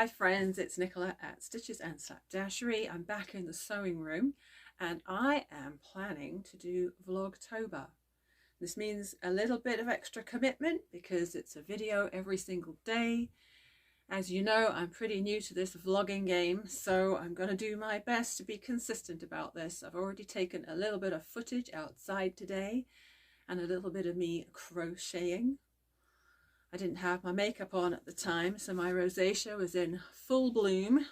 Hi friends, it's Nicola at Stitches and Slapdashery. I'm back in the sewing room and I am planning to do Vlogtober. This means a little bit of extra commitment because it's a video every single day. As you know, I'm pretty new to this vlogging game, so I'm going to do my best to be consistent about this. I've already taken a little bit of footage outside today and a little bit of me crocheting. I didn't have my makeup on at the time, so my rosacea was in full bloom.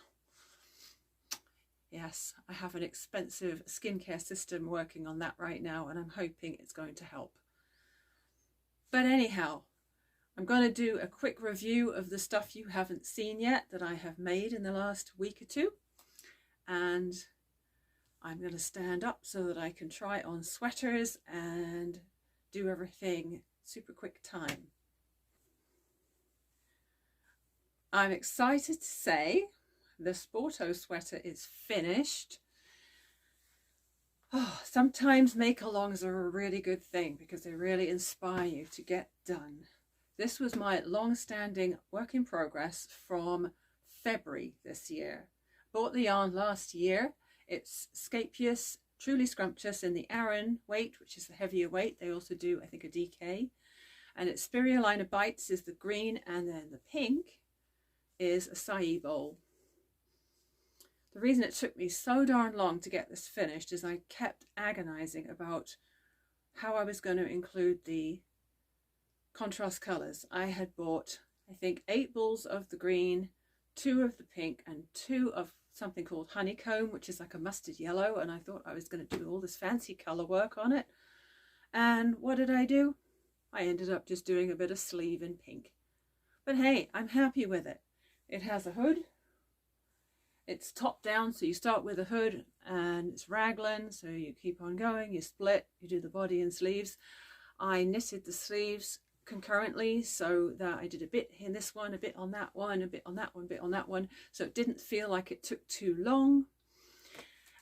Yes, I have an expensive skincare system working on that right now, and I'm hoping it's going to help. But anyhow, I'm going to do a quick review of the stuff you haven't seen yet that I have made in the last week or two. And I'm going to stand up so that I can try on sweaters and do everything super quick time. I'm excited to say the Sporto Sweater is finished. Oh, sometimes make-alongs are a really good thing because they really inspire you to get done. This was my long-standing work in progress from February this year. Bought the yarn last year. It's Scheepjes Truly Scrumptious in the Aran weight, which is the heavier weight. They also do, I think, a DK. And it's Spirulina Bites is the green, and then the pink is a acai bowl. The reason it took me so darn long to get this finished is I kept agonizing about how I was going to include the contrast colors. I had bought, I think, 8 balls of the green, 2 of the pink, and 2 of something called honeycomb, which is like a mustard yellow, and I thought I was going to do all this fancy color work on it. And what did I do? I ended up just doing a bit of sleeve in pink. But hey, I'm happy with it. It has a hood. It's top down, so you start with a hood, and it's raglan, so you keep on going, you split, you do the body and sleeves. I knitted the sleeves concurrently so that I did a bit in this one, a bit on that one, a bit on that one, a bit on that one, so it didn't feel like it took too long.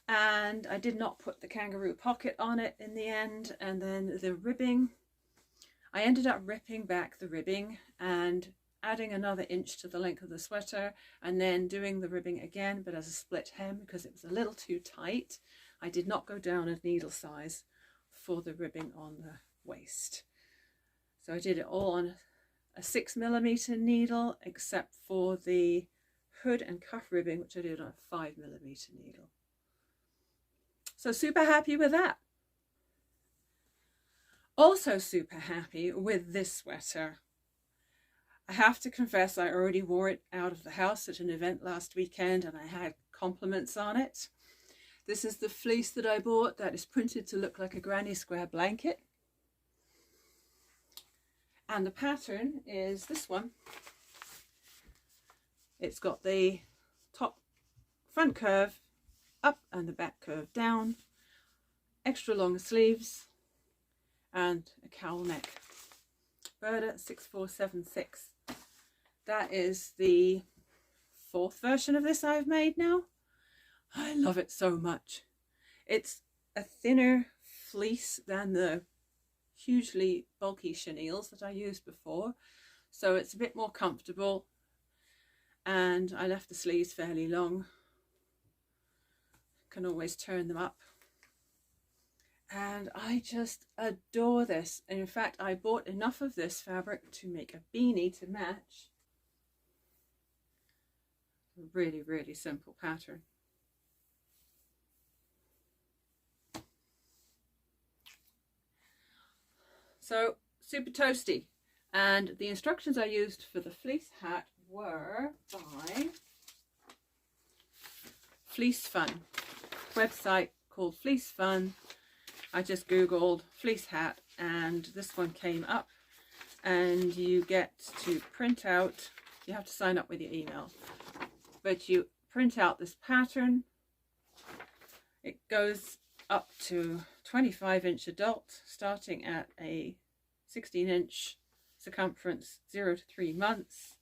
And I did not put the kangaroo pocket on it in the end. And then the ribbing, I ended up ripping back the ribbing and adding another inch to the length of the sweater, and then doing the ribbing again, but as a split hem because it was a little too tight. I did not go down a needle size for the ribbing on the waist. So I did it all on a 6mm needle, except for the hood and cuff ribbing, which I did on a 5mm needle. So super happy with that. Also super happy with this sweater. I have to confess I already wore it out of the house at an event last weekend and I had compliments on it. This is the fleece that I bought that is printed to look like a granny square blanket. And the pattern is this one. It's got the top front curve up and the back curve down, extra long sleeves and a cowl neck. Burda 6476. That is the 4th version of this I've made now. I love it so much. It's a thinner fleece than the hugely bulky chenilles that I used before, so it's a bit more comfortable, and I left the sleeves fairly long. Can always turn them up. And I just adore this. And in fact, I bought enough of this fabric to make a beanie to match. A really, really simple pattern. So, super toasty. And the instructions I used for the fleece hat were by Fleece Fun. Website called Fleece Fun. I just googled fleece hat and this one came up, and you get to print out, you have to sign up with your email, but you print out this pattern. It goes up to 25-inch adult, starting at a 16-inch circumference, 0 to 3 months,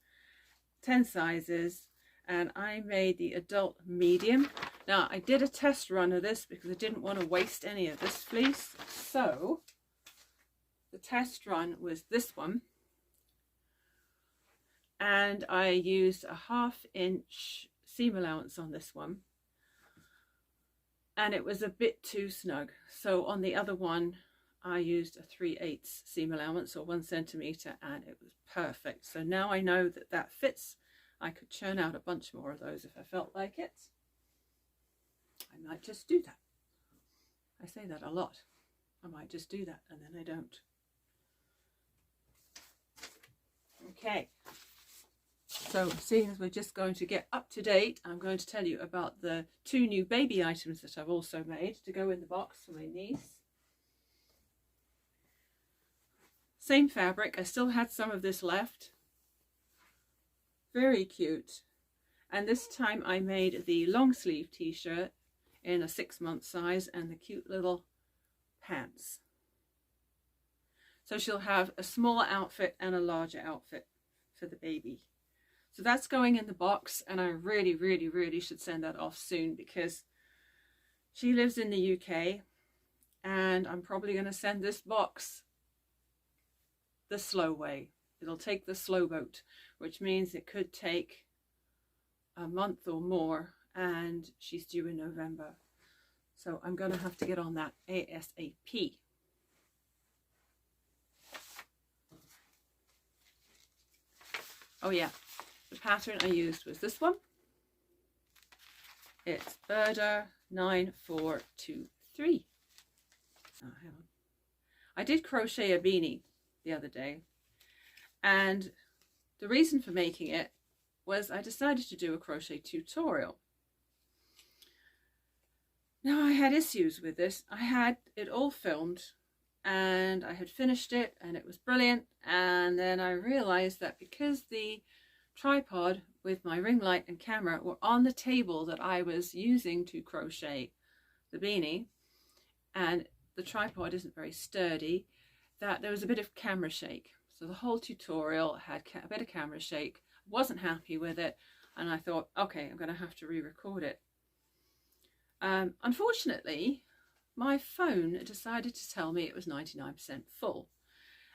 10 sizes, and I made the adult medium. Now I did a test run of this because I didn't want to waste any of this fleece, so the test run was this one, and I used a 1/2 inch seam allowance on this one, and it was a bit too snug. So on the other one I used a 3/8 seam allowance, or 1 centimeter, and it was perfect. So now I know that that fits. I could churn out a bunch more of those if I felt like it. I might just do that. I say that a lot. I might just do that, and then I don't. Okay, so seeing as we're just going to get up to date, I'm going to tell you about the 2 new baby items that I've also made to go in the box for my niece. Same fabric. I still had some of this left. Very cute. And this time I made the long sleeve t-shirt in a 6-month size and the cute little pants. So she'll have a smaller outfit and a larger outfit for the baby. So that's going in the box, and I really, really, really should send that off soon, because she lives in the UK and I'm probably going to send this box the slow way. It'll take the slow boat, which means it could take a month or more, and she's due in November. So I'm going to have to get on that ASAP. Oh yeah, the pattern I used was this one. It's Burda 9423. Oh, hang on. I did crochet a beanie the other day, and the reason for making it was I decided to do a crochet tutorial. Now I had issues with this. I had it all filmed and I had finished it and it was brilliant, and then I realized that because the tripod with my ring light and camera were on the table that I was using to crochet the beanie, and the tripod isn't very sturdy, that there was a bit of camera shake. So the whole tutorial had a bit of camera shake. Wasn't happy with it, and I thought, okay, I'm going to have to re-record it. Unfortunately, my phone decided to tell me it was 99% full,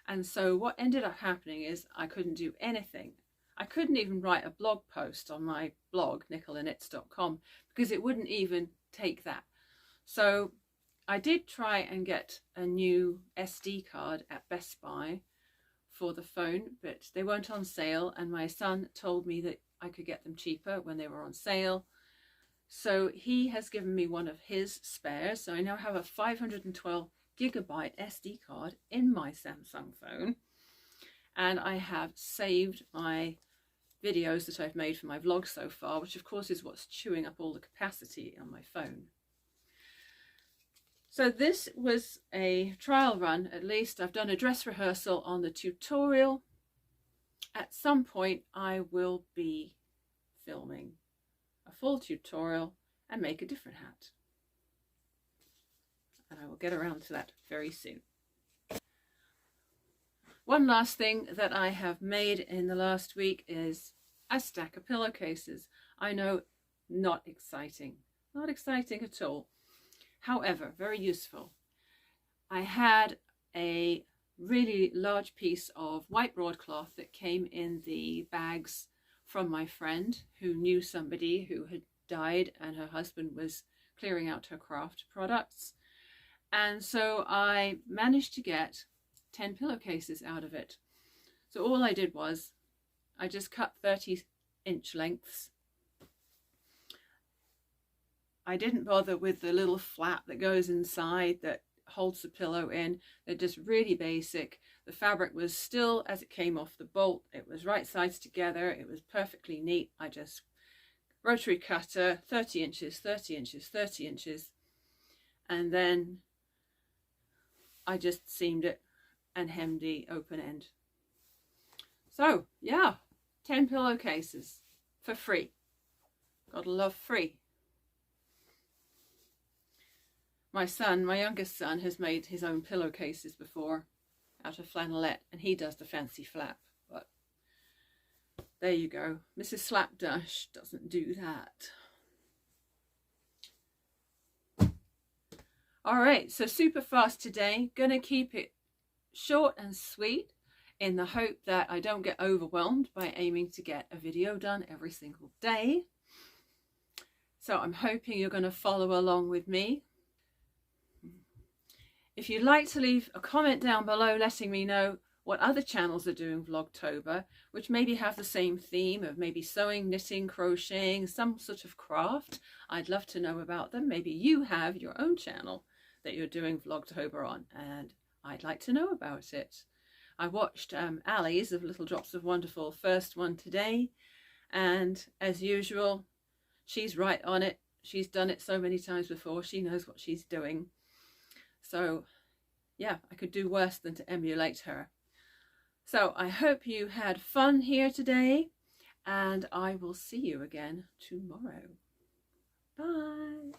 and so what ended up happening is I couldn't do anything. I couldn't even write a blog post on my blog, nicolanits.com, because it wouldn't even take that. So I did try and get a new SD card at Best Buy for the phone, but they weren't on sale, and my son told me that I could get them cheaper when they were on sale. So he has given me one of his spares, so I now have a 512 gigabyte SD card in my Samsung phone, and I have saved my videos that I've made for my vlog so far, which of course is what's chewing up all the capacity on my phone. So this was a trial run. At least I've done a dress rehearsal on the tutorial. At some point I will be filming a full tutorial and make a different hat, and I will get around to that very soon. One last thing that I have made in the last week is a stack of pillowcases. I know, not exciting at all. However, very useful. I had a really large piece of white broadcloth that came in the bags from my friend who knew somebody who had died and her husband was clearing out her craft products. And so I managed to get 10 pillowcases out of it. So all I did was I just cut 30-inch lengths. I didn't bother with the little flap that goes inside that holds the pillow in. They're just really basic. The fabric was still as it came off the bolt. It was right sides together. It was perfectly neat. I just rotary cutter, 30 inches, 30 inches, 30 inches. And then I just seamed it and hemmed the open end. So yeah, 10 pillowcases for free. Gotta love free. My son, my youngest son, has made his own pillowcases before out of flannelette, and he does the fancy flap. But there you go. Mrs. Slapdash doesn't do that. All right, so super fast today. Gonna keep it short and sweet. in the hope that I don't get overwhelmed by aiming to get a video done every single day. So I'm hoping you're going to follow along with me. If you'd like to leave a comment down below letting me know what other channels are doing Vlogtober, which maybe have the same theme of maybe sewing, knitting, crocheting, some sort of craft, I'd love to know about them. Maybe you have your own channel that you're doing Vlogtober on, and I'd like to know about it. I watched Ali's of Little Drops of Wonderful first one today, and as usual, she's right on it. She's done it so many times before. She knows what she's doing. So yeah, I could do worse than to emulate her. So I hope you had fun here today, and I will see you again tomorrow. Bye.